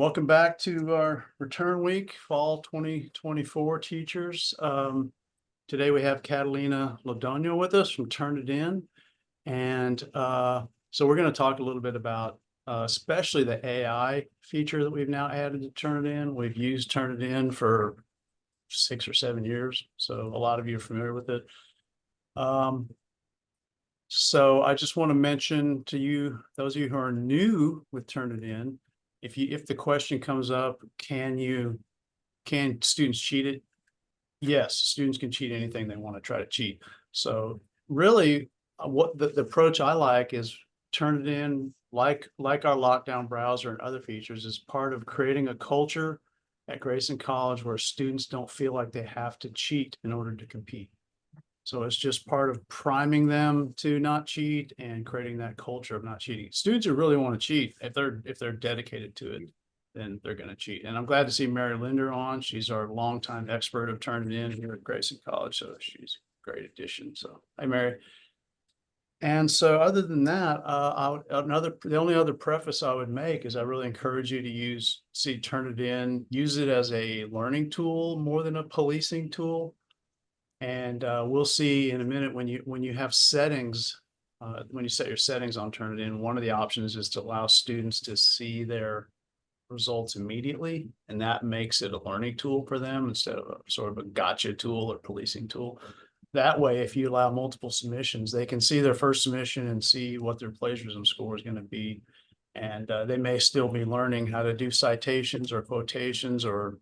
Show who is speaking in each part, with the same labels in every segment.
Speaker 1: Welcome back to our return week, fall 2024 teachers. Today we have Catalina Lodonio with us from Turnitin. And so we're going to talk a little bit about especially the AI feature that we've now added to Turnitin. We've used Turnitin for 6 or 7 years, so a lot of you are familiar with it. So I just want to mention to you, those of you who are new with Turnitin, if the question comes up, can students cheat it? Yes, students can cheat anything they want to try to cheat. So really, what the approach I like is Turnitin, like our lockdown browser and other features, is part of creating a culture at Grayson College where students don't feel like they have to cheat in order to compete. So it's just part of priming them to not cheat and creating that culture of not cheating. Students who really want to cheat, if they're dedicated to it, then they're going to cheat. And I'm glad to see Mary Linder on. She's our longtime expert of Turnitin here at Grayson College. So she's a great addition. So hi, Mary. And so other than that, the only other preface I would make is I really encourage you to Turnitin, use it as a learning tool more than a policing tool. And we'll see in a minute when you have settings, when you set your settings on Turnitin, one of the options is to allow students to see their results immediately, and that makes it a learning tool for them instead of a sort of a gotcha tool or policing tool. That way, if you allow multiple submissions, they can see their first submission and see what their plagiarism score is going to be, and they may still be learning how to do citations or quotations or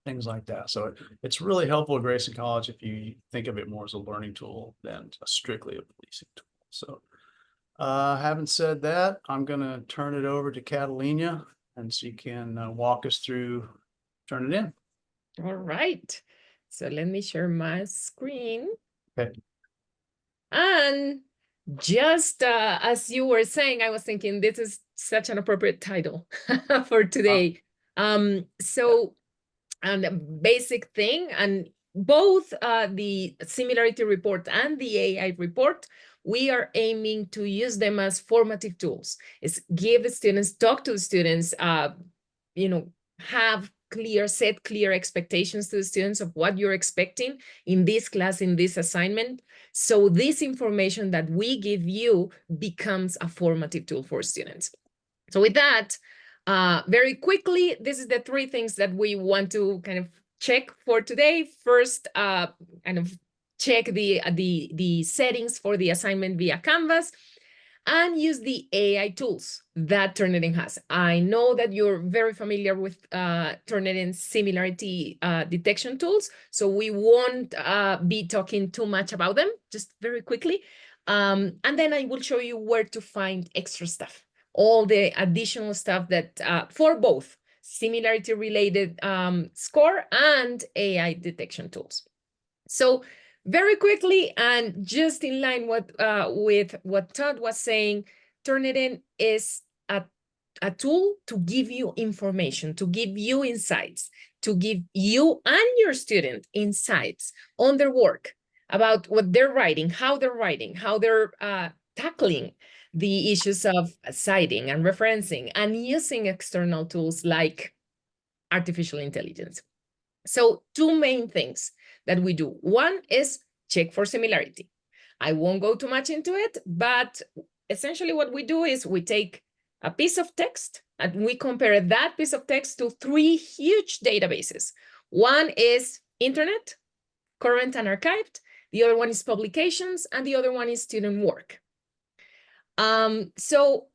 Speaker 1: things like that. So it's really helpful at Grayson College if you think of it more as a learning tool than strictly a policing tool. So having said that, I'm going to turn it over to Catalina and she can walk us through Turnitin.
Speaker 2: All right. So let me share my screen.
Speaker 1: Okay.
Speaker 2: And just as you were saying, I was thinking this is such an appropriate title for today. So and a basic thing, and both the similarity report and the AI report, we are aiming to use them as formative tools. It's give the students, talk to the students, have set clear expectations to the students of what you're expecting in this class, in this assignment. So this information that we give you becomes a formative tool for students. So with that, very quickly, this is the 3 things that we want to kind of check for today. First, kind of check the settings for the assignment via Canvas and use the AI tools that Turnitin has. I know that you're very familiar with Turnitin's similarity detection tools, so we won't be talking too much about them, just very quickly. And then I will show you where to find extra stuff, all the additional stuff that for both similarity related score and AI detection tools. So very quickly, and just in line with what Todd was saying, Turnitin is a tool to give you information, to give you insights, to give you and your student insights on their work, about what they're writing, how they're tackling the issues of citing and referencing and using external tools like artificial intelligence. So 2 main things that we do. One is check for similarity. I won't go too much into it, but essentially what we do is we take a piece of text and we compare that piece of text to 3 huge databases. One is internet, current and archived. The other one is publications, and the other one is student work. So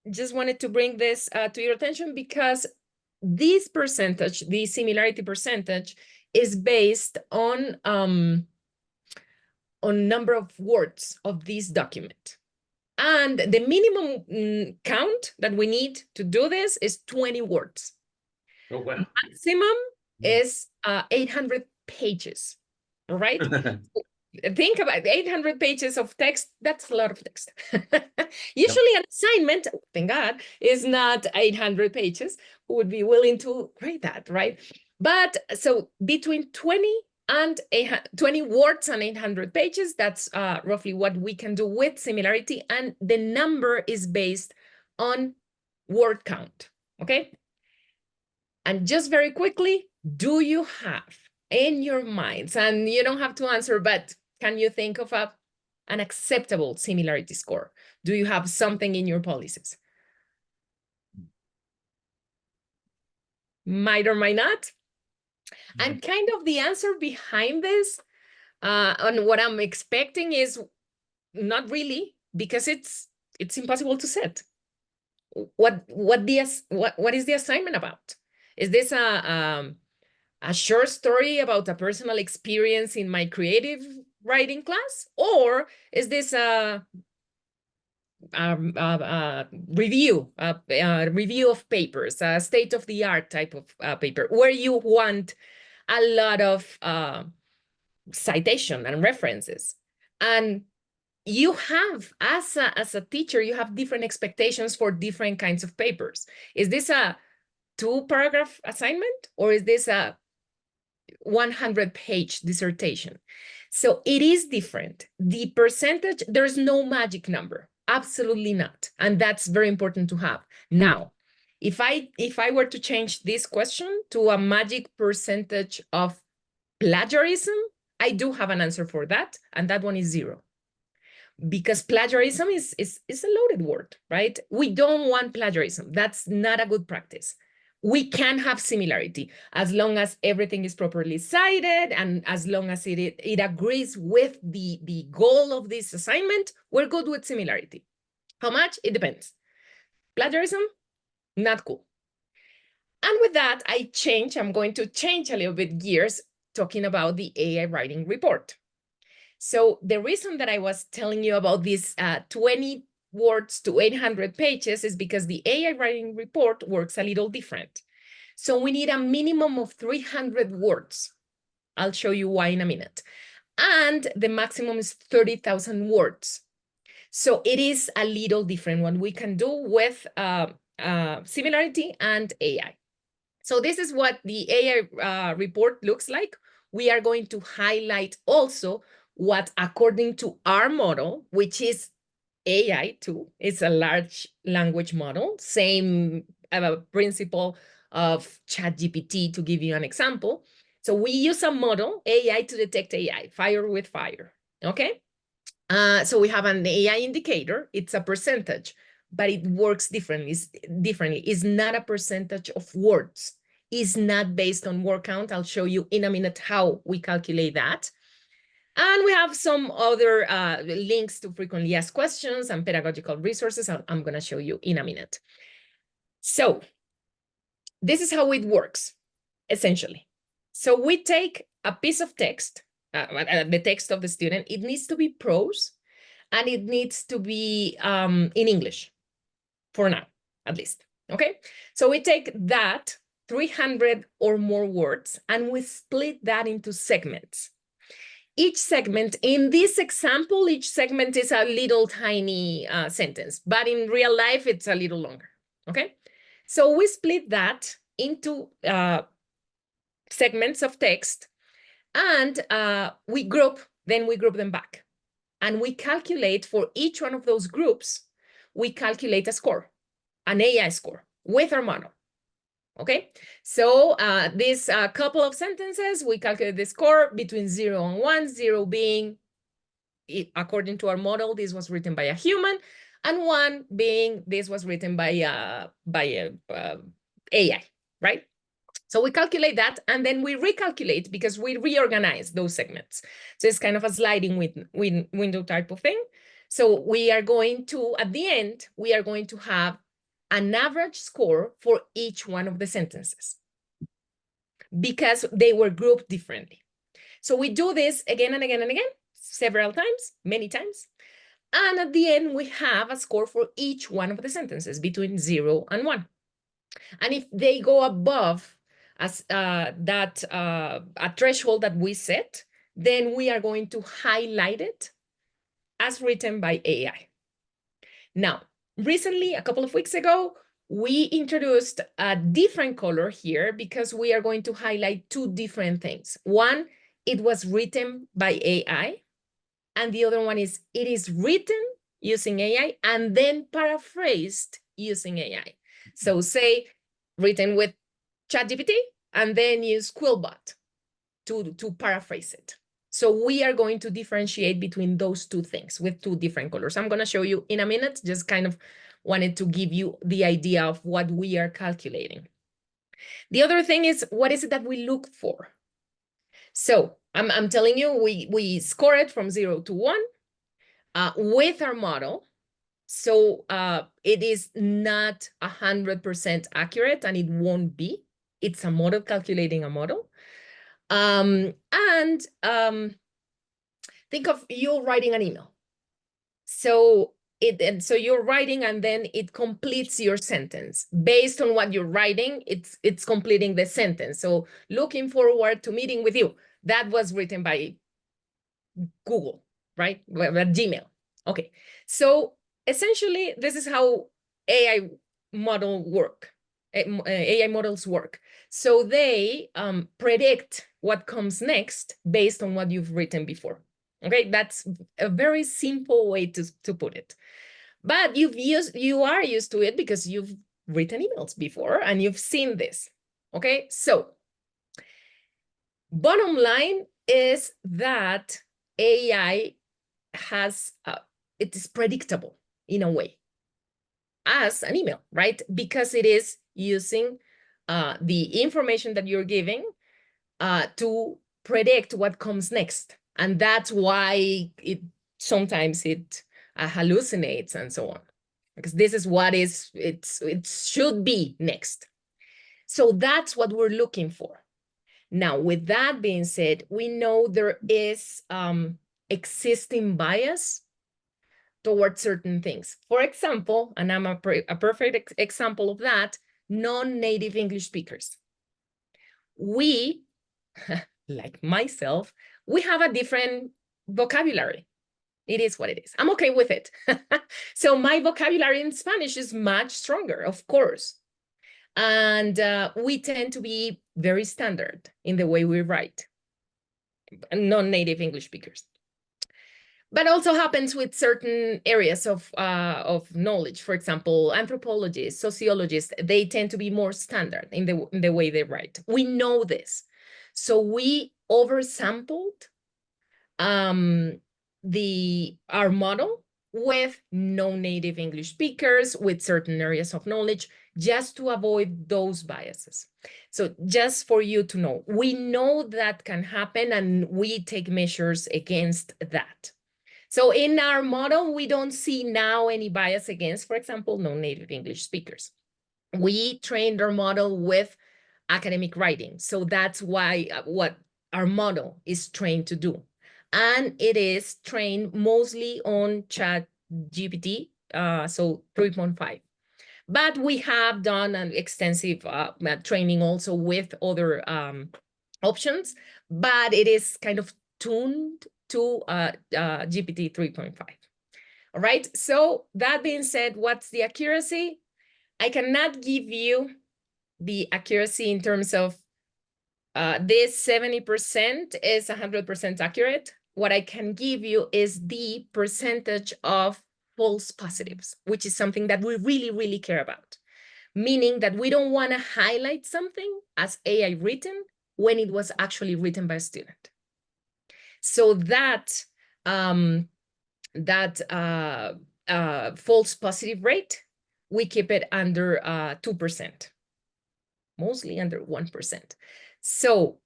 Speaker 2: just wanted to bring this to your attention because this percentage, the similarity percentage, is based on number of words of this document. And the minimum count that we need to do this is 20 words.
Speaker 3: Oh, wow.
Speaker 2: Maximum is 800 pages, right? Think about 800 pages of text. That's a lot of text. Usually an assignment, thank God, is not 800 pages. Who would be willing to write that, right? But so between 20 words and 800 pages, that's roughly what we can do with similarity. And the number is based on word count, okay? And just very quickly, do you have in your minds, and you don't have to answer, but can you think of an acceptable similarity score? Do you have something in your policies? Might or might not. And kind of the answer behind this, on what I'm expecting is not really, because it's impossible to set. What is the assignment about? Is this a short story about a personal experience in my creative writing class, or is this a review of papers, a state-of-the-art type of paper, where you want a lot of citation and references? And you have, as a teacher, you have different expectations for different kinds of papers. Is this a 2-paragraph assignment, or is this a 100-page dissertation? So it is different. The percentage, there's no magic number, absolutely not. And that's very important to have. Now, if I were to change this question to a magic percentage of plagiarism, I do have an answer for that, and that one is 0. Because plagiarism is a loaded word, right? We don't want plagiarism. That's not a good practice. We can have similarity as long as everything is properly cited, and as long as it agrees with the goal of this assignment, we're good with similarity. How much? It depends. Plagiarism, not cool. And with that, I'm going to change a little bit gears, talking about the AI writing report. So the reason that I was telling you about this 20 words to 800 pages is because the AI writing report works a little different. So we need a minimum of 300 words. I'll show you why in a minute. And the maximum is 30,000 words. So it is a little different what we can do with similarity and AI. So this is what the AI report looks like. We are going to highlight also what, according to our model, which is AI too, it's a large language model, same principle of ChatGPT, to give you an example. So we use a model, AI, to detect AI, fire with fire, okay? So we have an AI indicator, it's a percentage, but it works differently. It's not a percentage of words. It's not based on word count. I'll show you in a minute how we calculate that. And we have some other links to frequently asked questions and pedagogical resources I'm going to show you in a minute. So this is how it works, essentially. So we take a piece of text, the text of the student. It needs to be prose, and it needs to be in English, for now, at least. Okay, so we take that 300 or more words, and we split that into segments. Each segment, in this example, each segment is a little tiny sentence, but in real life, it's a little longer, okay? So we split that into segments of text, and we group them back. And we calculate for each one of those groups, we calculate a score, an AI score, with our model. Okay, so this couple of sentences, we calculate the score between 0 and 1, 0 being, according to our model, this was written by a human, and 1 being, this was written by AI, right? So we calculate that, and then we recalculate, because we reorganize those segments. So it's kind of a sliding window type of thing. So we are going to, at the end, we are going to have an average score for each one of the sentences, because they were grouped differently. So we do this again and again and again, several times, many times. And at the end, we have a score for each one of the sentences between 0 and 1. And if they go above a threshold that we set, then we are going to highlight it as written by AI. Now, recently, a couple of weeks ago, we introduced a different color here, because we are going to highlight 2 different things. One, it was written by AI, and the other one is, it is written using AI and then paraphrased using AI. So say written with ChatGPT and then use Quillbot to paraphrase it. So we are going to differentiate between those two things with two different colors. I'm going to show you in a minute, just kind of wanted to give you the idea of what we are calculating. The other thing is, what is it that we look for? So I'm telling you, we score it from 0 to 1 with our model. So it is not 100% accurate, and it won't be. It's a model calculating a model. Think of you writing an email. So you're writing, and then it completes your sentence. Based on what you're writing, it's completing the sentence. So looking forward to meeting with you. That was written by Google, right? Well, Gmail. Okay. So essentially, this is how AI models work. So they predict what comes next based on what you've written before. Okay, that's a very simple way to put it. But you are used to it because you've written emails before and you've seen this. Okay, so bottom line is that AI it is predictable in a way as an email, right? Because it is using the information that you're giving to predict what comes next. And that's why sometimes it hallucinates and so on, because this is what it should be next. So that's what we're looking for. Now, with that being said, we know there is existing bias towards certain things. For example, and I'm a perfect example of that, non-native English speakers. We, like myself, we have a different vocabulary. It is what it is. I'm okay with it. So my vocabulary in Spanish is much stronger, of course. And we tend to be very standard in the way we write, non-native English speakers. But also happens with certain areas of knowledge. For example, anthropologists, sociologists, they tend to be more standard in the way they write. We know this. So we oversampled our model with no native English speakers, with certain areas of knowledge, just to avoid those biases. So just for you to know, we know that can happen, and we take measures against that. So in our model, we don't see now any bias against, for example, non-native English speakers. We trained our model with academic writing. So that's why what our model is trained to do. And it is trained mostly on ChatGPT, so 3.5. But we have done an extensive training also with other options, but it is kind of tuned to GPT 3.5. All right, so that being said, what's the accuracy? I cannot give you the accuracy in terms of this 70% is 100% accurate. What I can give you is the percentage of false positives, which is something that we really, really care about. Meaning that we don't want to highlight something as AI written when it was actually written by a student. So that false positive rate, we keep it under 2%, mostly under 1%. So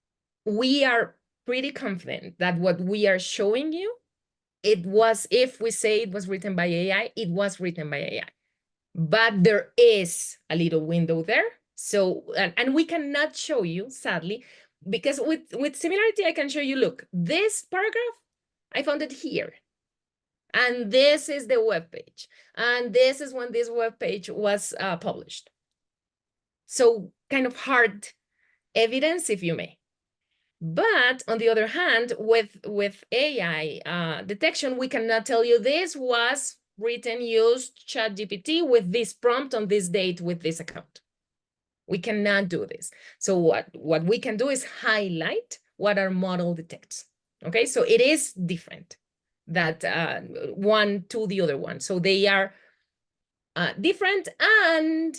Speaker 2: we are pretty confident that what we are showing you, it was, if we say it was written by AI, it was written by AI. But there is a little window there. So, and we cannot show you, sadly, because with similarity, I can show you, look, this paragraph, I found it here. And this is the web page. And this is when this web page was published. So kind of hard evidence, if you may. But on the other hand, with AI detection, we cannot tell you this was written, used ChatGPT with this prompt on this date with this account. We cannot do this. So what we can do is highlight what our model detects. Okay, so it is different, that one to the other one. So they are different, and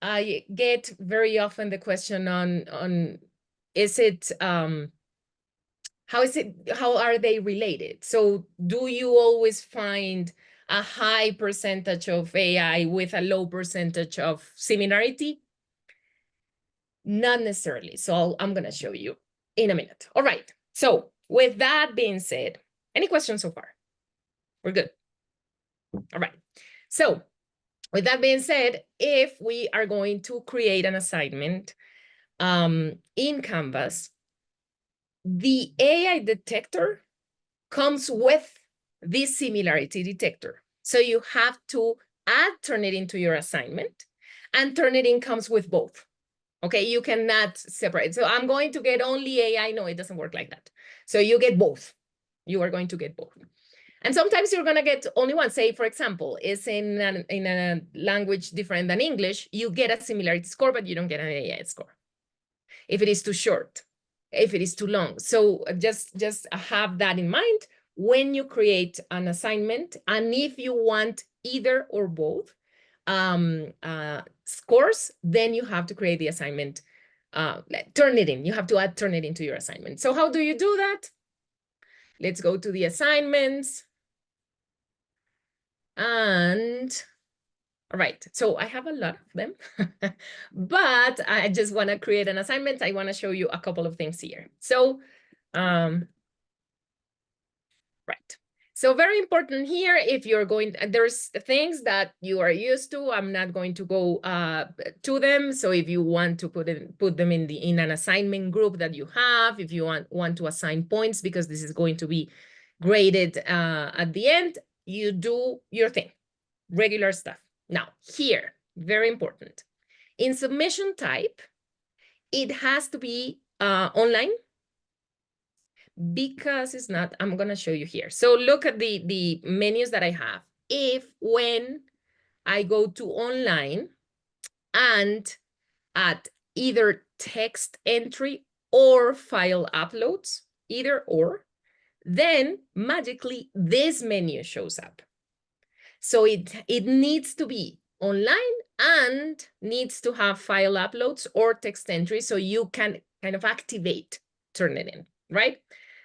Speaker 2: I get very often the question on is it how are they related? So do you always find a high percentage of AI with a low percentage of similarity? Not necessarily. So I'm going to show you in a minute. All right. So with that being said, any questions so far? We're good. All right. So with that being said, if we are going to create an assignment in Canvas, the AI detector comes with this similarity detector. So you have to add Turnitin to your assignment, and Turnitin comes with both. Okay, you cannot separate. So I'm going to get only AI. No, it doesn't work like that. So you get both. You are going to get both. And sometimes you're going to get only one. Say, for example, is in a language different than English, you get a similarity score, but you don't get an AI score. If it is too short, if it is too long. So just have that in mind when you create an assignment. And if you want either or both scores, then you have to create the assignment. Turnitin. You have to add Turnitin to your assignment. So how do you do that? Let's go to the assignments. And all right, so I have a lot of them, but I just want to create an assignment. I want to show you a couple of things here. So, right. So very important here, if you're going, there's things that you are used to. I'm not going to go to them. So if you want to put them in an assignment group that you have, if you want to assign points, because this is going to be graded at the end, you do your thing, regular stuff. Now here, very important. In submission type, it has to be online, because it's not, I'm going to show you here. So look at the menus that I have. If when I go to online and at either text entry or file uploads, either or, then magically this menu shows up. So it needs to be online and needs to have file uploads or text entry, so you can kind of activate Turnitin, right?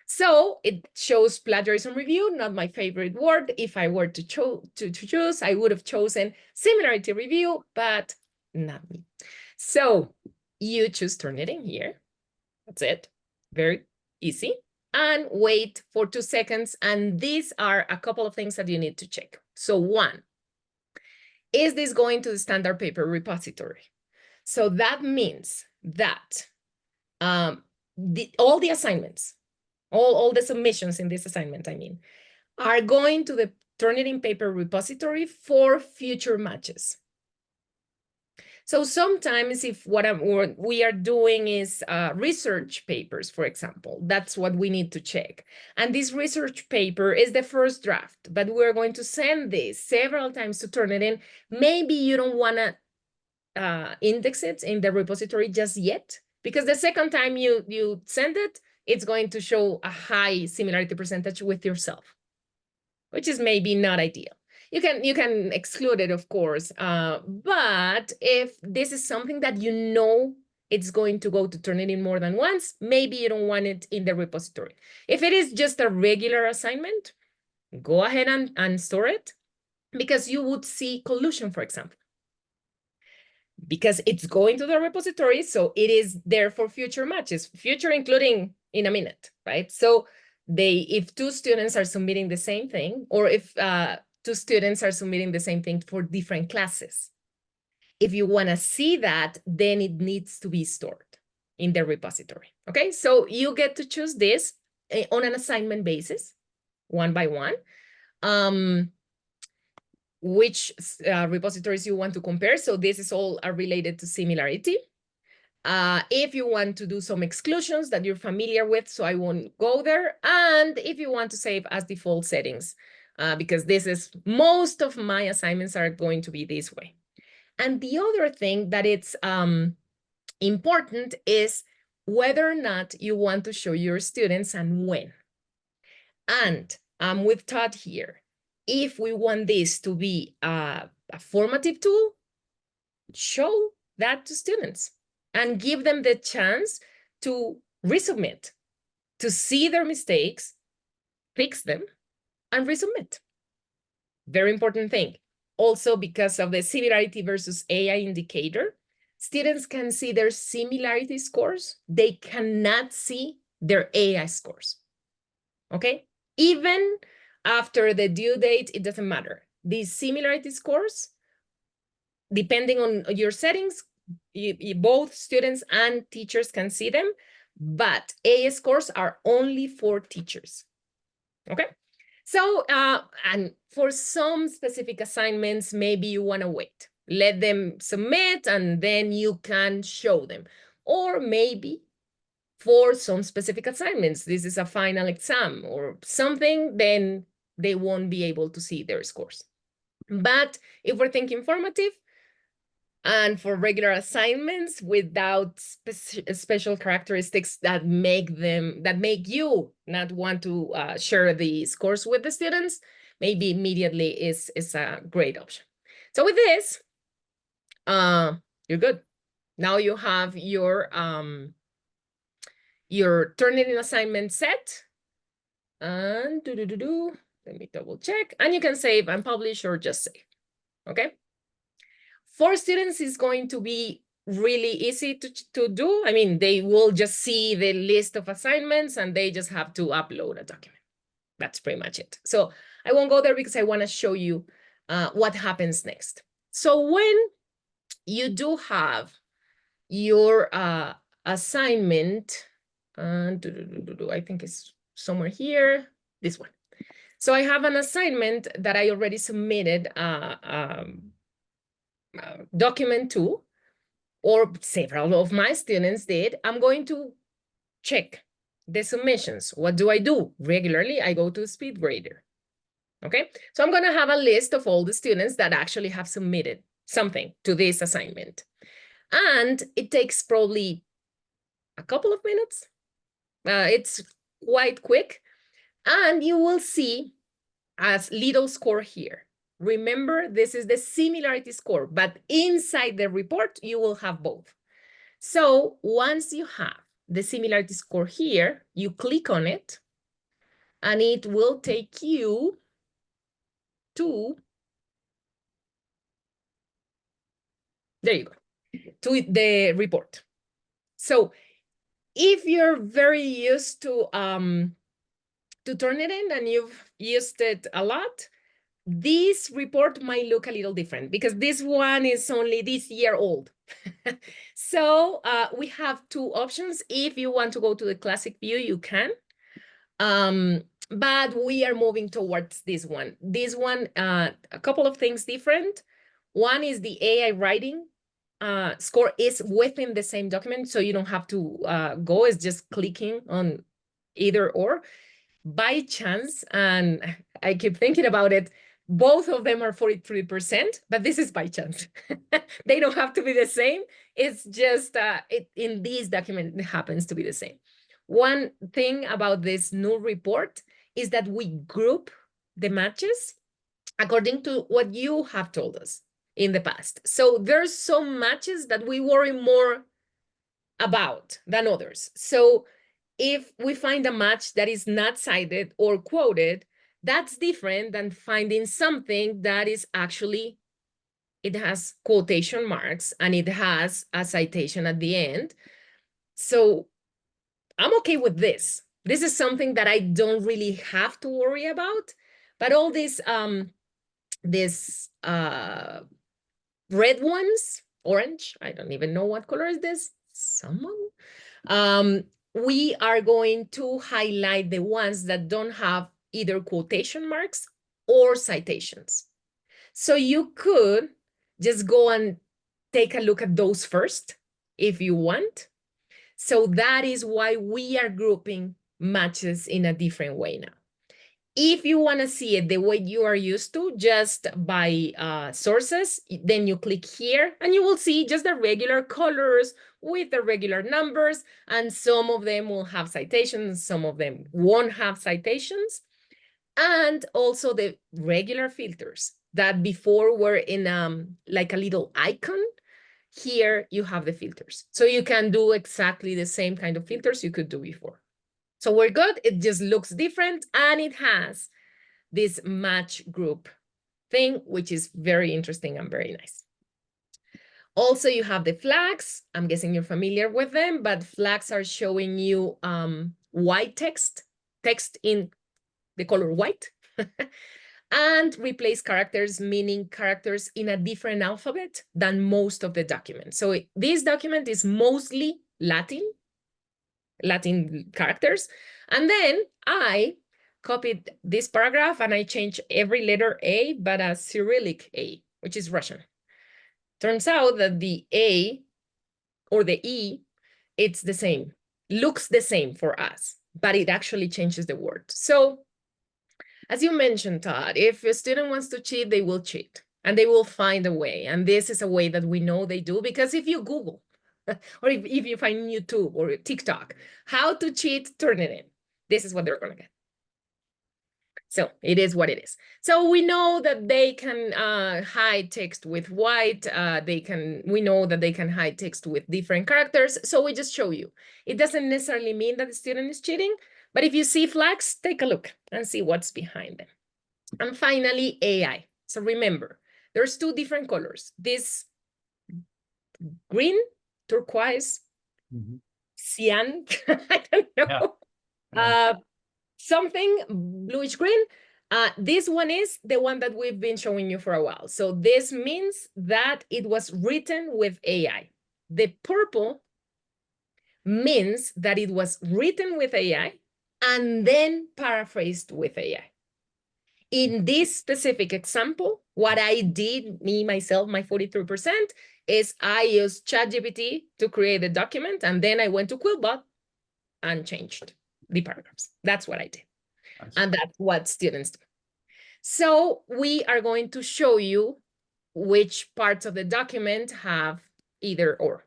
Speaker 2: So it shows plagiarism review, not my favorite word. If I were to choose, I would have chosen similarity review, but not me. So you choose Turnitin here. That's it. Very easy. And wait for 2 seconds. And these are a couple of things that you need to check. So one, is this going to the standard paper repository? So that means that all the assignments, all the submissions in this assignment, I mean, are going to the Turnitin paper repository for future matches. So sometimes if what we are doing is research papers, for example, that's what we need to check. And this research paper is the first draft, but we're going to send this several times to Turnitin. Maybe you don't want to index it in the repository just yet, because the second time you send it, it's going to show a high similarity percentage with yourself, which is maybe not ideal. You can exclude it, of course, but if this is something that you know it's going to go to Turnitin more than once, maybe you don't want it in the repository. If it is just a regular assignment, go ahead and store it, because you would see collusion, for example, because it's going to the repository, so it is there for future matches, future including in a minute, right? So if two students are submitting the same thing, or if two students are submitting the same thing for different classes, if you want to see that, then it needs to be stored in the repository. Okay, so you get to choose this on an assignment basis, one by one, which repositories you want to compare. So this is all related to similarity. If you want to do some exclusions that you're familiar with, so I won't go there. And if you want to save as default settings, because this is, most of my assignments are going to be this way. And the other thing that it's important is whether or not you want to show your students and when. And with Todd here, if we want this to be a formative tool, show that to students and give them the chance to resubmit, to see their mistakes, fix them, and resubmit. Very important thing. Also, because of the similarity versus AI indicator, students can see their similarity scores. They cannot see their AI scores. Okay? Even after the due date, it doesn't matter. These similarity scores, depending on your settings, both students and teachers can see them, but AI scores are only for teachers. Okay? So, and for some specific assignments, maybe you want to wait. Let them submit and then you can show them. Or maybe for some specific assignments, this is a final exam or something, then they won't be able to see their scores. But if we're thinking formative, and for regular assignments without special characteristics that make you not want to share the scores with the students, maybe immediately is a great option. So with this, you're good. Now you have your Turnitin assignment set. And let me double check. And you can save and publish or just save. Okay. For students, it's going to be really easy to do. I mean, they will just see the list of assignments and they just have to upload a document. That's pretty much it. So I won't go there because I want to show you what happens next. So when you do have your assignment, I think it's somewhere here, this one. So I have an assignment that I already submitted document to, or several of my students did. I'm going to check the submissions. What do I do? Regularly, I go to SpeedGrader. Okay, so I'm going to have a list of all the students that actually have submitted something to this assignment. And it takes probably a couple of minutes. It's quite quick. And you will see a little score here. Remember, this is the similarity score, but inside the report, you will have both. So once you have the similarity score here, you click on it, and it will take you to, there you go, to the report. So if you're very used to Turnitin and you've used it a lot, this report might look a little different because this one is only this year old. So we have two options. If you want to go to the classic view, you can. But we are moving towards this one. This one, a couple of things different. One is the AI writing score is within the same document, so you don't have to go. It's just clicking on either or. By chance, and I keep thinking about it, both of them are 43%, but this is by chance. They don't have to be the same. It's just in this document, it happens to be the same. One thing about this new report is that we group the matches according to what you have told us in the past. So there's some matches that we worry more about than others. So if we find a match that is not cited or quoted, that's different than finding something that is actually, it has quotation marks and it has a citation at the end. So I'm okay with this. This is something that I don't really have to worry about, but all these red ones, orange, I don't even know what color is this, someone. We are going to highlight the ones that don't have either quotation marks or citations. So you could just go and take a look at those first if you want. So that is why we are grouping matches in a different way now. If you want to see it the way you are used to, just by sources, then you click here and you will see just the regular colors with the regular numbers, and some of them will have citations, some of them won't have citations, and also the regular filters that before were in like a little icon. Here you have the filters. So you can do exactly the same kind of filters you could do before. So we're good. It just looks different, and it has this match group thing, which is very interesting and very nice. Also, you have the flags. I'm guessing you're familiar with them, but flags are showing you white text in the color white, and replace characters, meaning characters in a different alphabet than most of the documents. So this document is mostly Latin characters. And then I copied this paragraph and I changed every letter A, but a Cyrillic A, which is Russian. Turns out that the A or the E, it's the same, looks the same for us, but it actually changes the word. So as you mentioned, Todd, if a student wants to cheat, they will cheat and they will find a way. And this is a way that we know they do, because if you Google or if you find YouTube or TikTok, how to cheat Turnitin, this is what they're going to get. So it is what it is. So we know that they can hide text with white. We know that they can hide text with different characters. So we just show you. It doesn't necessarily mean that the student is cheating, but if you see flags, take a look and see what's behind them. And finally, AI. So remember, there's two different colors. This green, turquoise, cyan, I don't know.
Speaker 1: Yeah.
Speaker 2: Something bluish green. This one is the one that we've been showing you for a while. So this means that it was written with AI. The purple means that it was written with AI and then paraphrased with AI. In this specific example, what I did, myself, my 43%, is I used ChatGPT to create a document, and then I went to Quillbot and changed the paragraphs. That's what I did. And that's what students do. So we are going to show you which parts of the document have either or.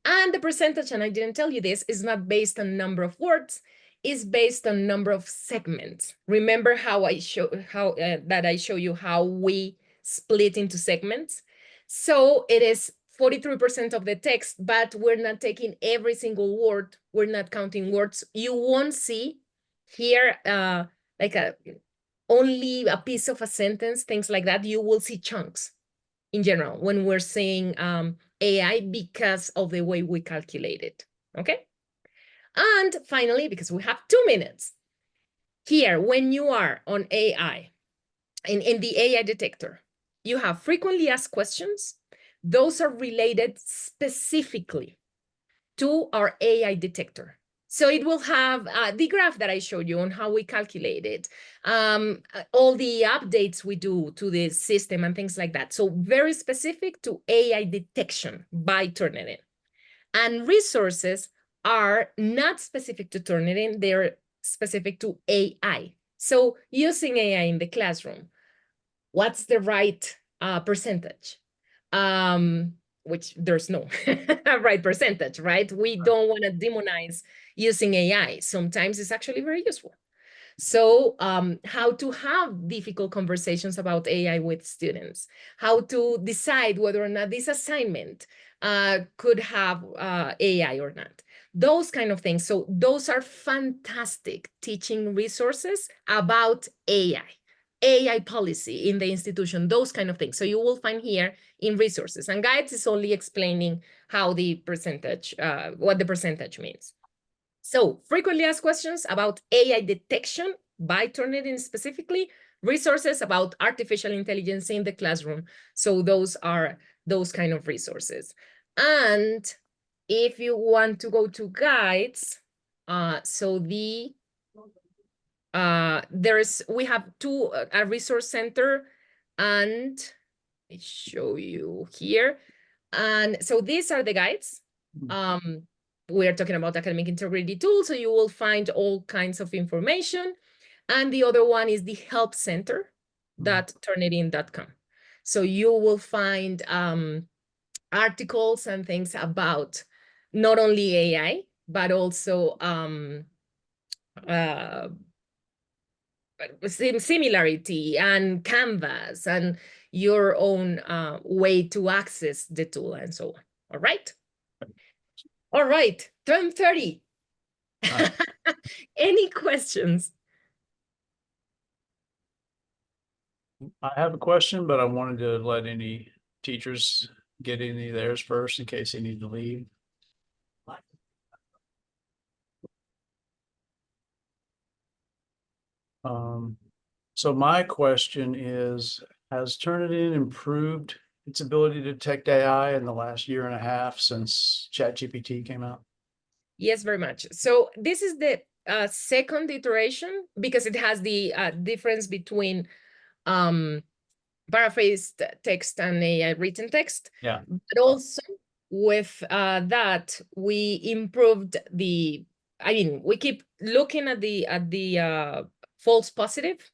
Speaker 2: And the percentage, and I didn't tell you this, is not based on number of words, is based on number of segments. Remember how I show you how we split into segments? So it is 43% of the text, but we're not taking every single word. We're not counting words. You won't see here only a piece of a sentence, things like that. You will see chunks in general when we're saying AI, because of the way we calculate it, okay? And finally, because we have 2 minutes, here, when you are on AI, in the AI detector, you have frequently asked questions. Those are related specifically to our AI detector. So it will have the graph that I showed you on how we calculate it, all the updates we do to the system and things like that. So very specific to AI detection by Turnitin. And resources are not specific to Turnitin, they're specific to AI. So using AI in the classroom, what's the right percentage? Which there's no right percentage, right? We don't want to demonize using AI. Sometimes it's actually very useful. So how to have difficult conversations about AI with students, how to decide whether or not this assignment could have AI or not, those kind of things. So those are fantastic teaching resources about AI policy in the institution, those kind of things. So you will find here in resources, and guides is only explaining how the percentage, what the percentage means. So frequently asked questions about AI detection by Turnitin specifically, resources about artificial intelligence in the classroom. So those are those kind of resources. And if you want to go to guides, we have a resource center, and I show you here. And so these are the guides. We're talking about academic integrity tools, so you will find all kinds of information. And the other one is the help center, .turnitin.com. So you will find articles and things about not only AI, but also similarity and Canvas and your own way to access the tool and so on. All right. All right. Term 30. Any questions?
Speaker 1: I have a question, but I wanted to let any teachers get any of theirs first in case they need to leave. So my question is, has Turnitin improved its ability to detect AI in the last year and a half since ChatGPT came out?
Speaker 2: Yes, very much. So this is the second iteration because it has the difference between paraphrased text and AI written text.
Speaker 1: Yeah.
Speaker 2: But also with that, we improved the, I mean, we keep looking at the false positive.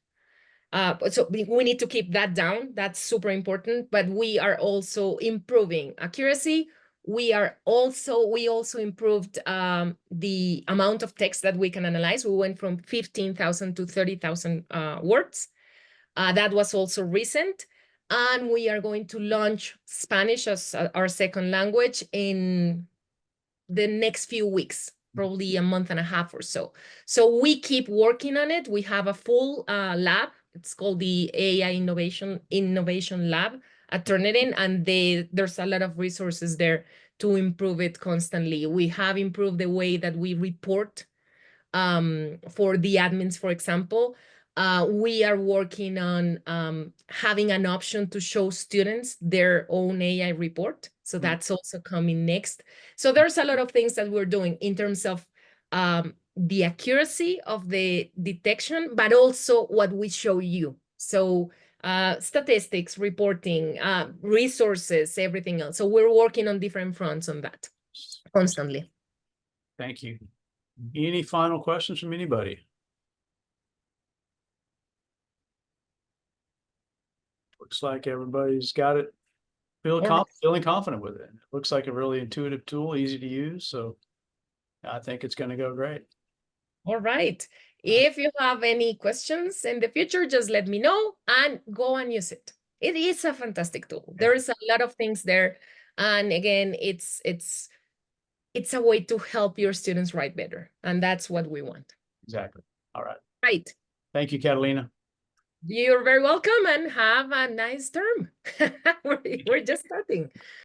Speaker 2: So we need to keep that down. That's super important. But we are also improving accuracy. We also improved the amount of text that we can analyze. We went from 15,000 to 30,000 words. That was also recent. And we are going to launch Spanish as our second language in the next few weeks, probably a month and a half or so. So we keep working on it. We have a full lab. It's called the AI Innovation Lab at Turnitin, and there's a lot of resources there to improve it constantly. We have improved the way that we report for the admins, for example. We are working on having an option to show students their own AI report. So that's also coming next. So there's a lot of things that we're doing in terms of the accuracy of the detection, but also what we show you. So statistics, reporting, resources, everything else. So we're working on different fronts on that constantly.
Speaker 1: Thank you. Any final questions from anybody? Looks like everybody's got it, feeling confident with it. It looks like a really intuitive tool, easy to use. So I think it's going to go great.
Speaker 2: All right. If you have any questions in the future, just let me know and go and use it. It is a fantastic tool. There is a lot of things there. And again, it's a way to help your students write better. And that's what we want.
Speaker 1: Exactly. All right.
Speaker 2: Right.
Speaker 1: Thank you, Catalina.
Speaker 2: You're very welcome and have a nice term. We're just starting.